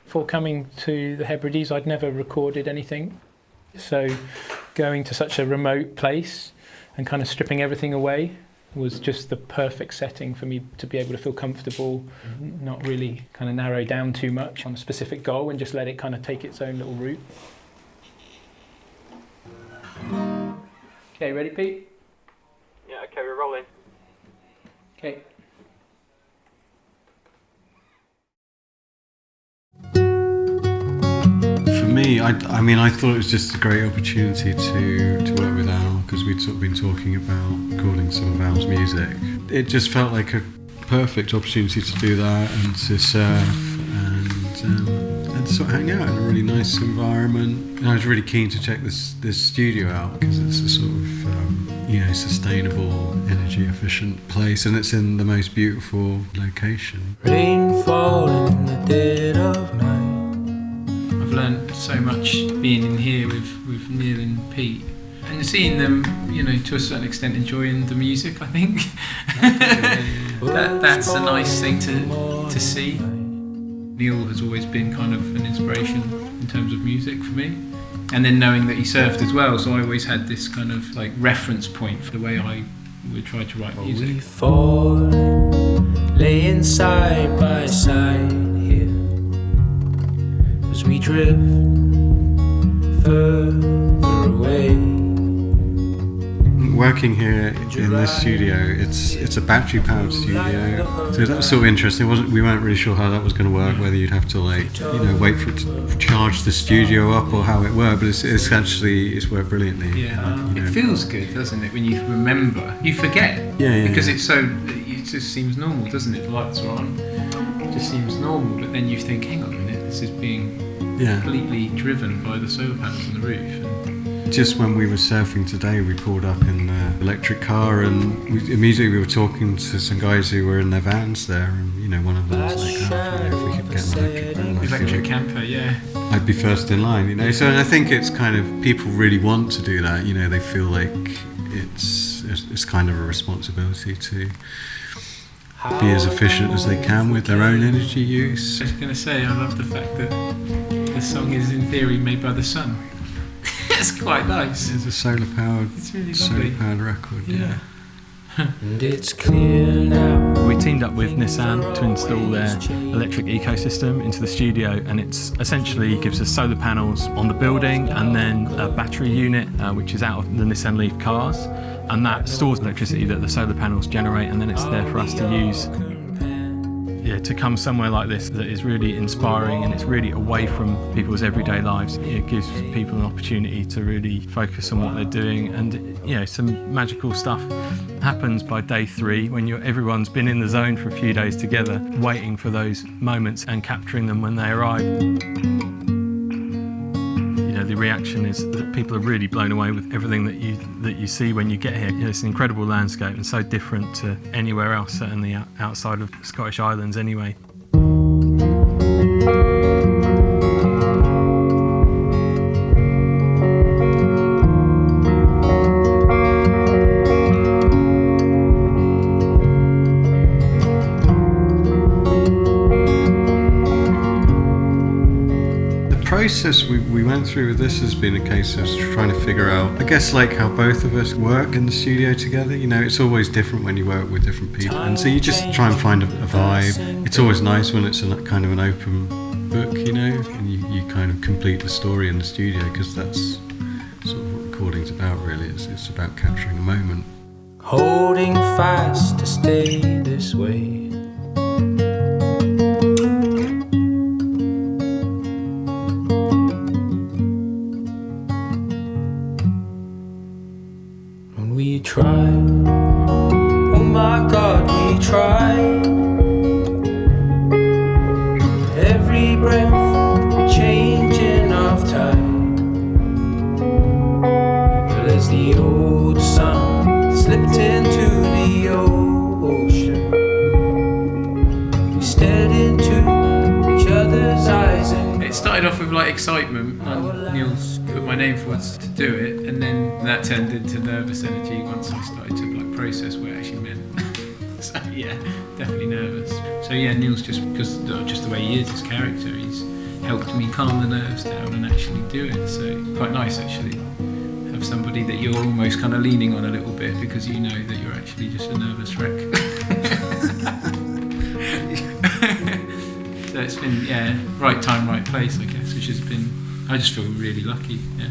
Before coming to the Hebrides, I'd never recorded anything. So going to such a remote place and kind of stripping everything away was just the perfect setting for me to be able to feel comfortable, not really kind of narrow down too much on a specific goal and just let it kind of take its own little route. Okay, ready, Pete? Yeah, okay, we're rolling. Okay. For me, I thought it was just a great opportunity to work with Al, because we'd sort of been talking about recording some of Al's music. It just felt like a perfect opportunity to do that and to surf and sort of hang out in a really nice environment. And I was really keen to check this studio out because it's a sort of sustainable, energy efficient place, and it's in the most beautiful location. Rain falling in the dead of night. I've learned so much being in here with Neil and Pete, and seeing them, to a certain extent enjoying the music. I think that's a nice thing to see. Neil has always been kind of an inspiration in terms of music for me, and then knowing that he surfed as well, so I always had this kind of like reference point for the way I would try to write music. We falling, laying side by side here as we drift further away. Working here in this studio, it's a battery powered studio, so that was sort of interesting. We weren't really sure how that was going to work, whether you'd have to wait for it to charge the studio up or how it worked, but it's worked brilliantly. Yeah, it feels good, doesn't it, when you remember? You forget, because it just seems normal, doesn't it? The lights are on, it just seems normal, but then you think, hang on a minute, this is being completely driven by the solar panels on the roof. Just when we were surfing today, we pulled up in an electric car, and immediately we were talking to some guys who were in their vans there, and one of them was like, if we could get an electric camper, I'd be first in line, So I think it's kind of, people really want to do that, they feel like it's kind of a responsibility to be as efficient as they can with their own energy use. I was going to say, I love the fact that the song is in theory made by the sun. It's quite nice. It's a solar powered record. Yeah. And it's clear now. We teamed up with Nissan to install their electric ecosystem into the studio, and it's essentially gives us solar panels on the building and then a battery unit which is out of the Nissan Leaf cars, and that stores electricity that the solar panels generate, and then it's there for us to use. To come somewhere like this that is really inspiring and it's really away from people's everyday lives, it gives people an opportunity to really focus on what they're doing, and some magical stuff happens by day 3 when everyone's been in the zone for a few days together, waiting for those moments and capturing them when they arrive. The reaction is that people are really blown away with everything that you see when you get here. It's an incredible landscape and so different to anywhere else, certainly outside of Scottish Islands anyway. The process we went through with this has been a case of trying to figure out, I guess, like how both of us work in the studio together. It's always different when you work with different people, and so you just try and find a vibe. It's always nice when it's kind of an open book, and you kind of complete the story in the studio, because that's sort of what recording's about, really. It's about capturing a moment. Holding fast to stay this way. We tried, oh my God, we tried. Every breath changing of time. But as the old sun slipped into the ocean, we stared into each other's eyes. And it started off with excitement, and Neil put my name forward to do it, and then that turned into nervous energy once I started to process what it actually meant. So definitely nervous. So Neil's just because the way he is, his character, helped me calm the nerves down and actually do it. So quite nice actually. Have somebody that you're almost kind of leaning on a little bit because you know that you're actually just a nervous wreck. So it's been, right time, right place, I guess, which has been, I just feel really lucky, yeah.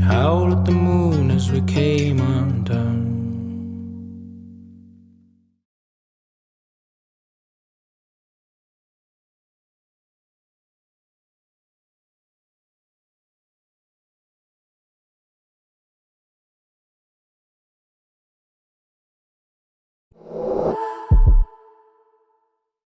Howl at the moon as we came undone.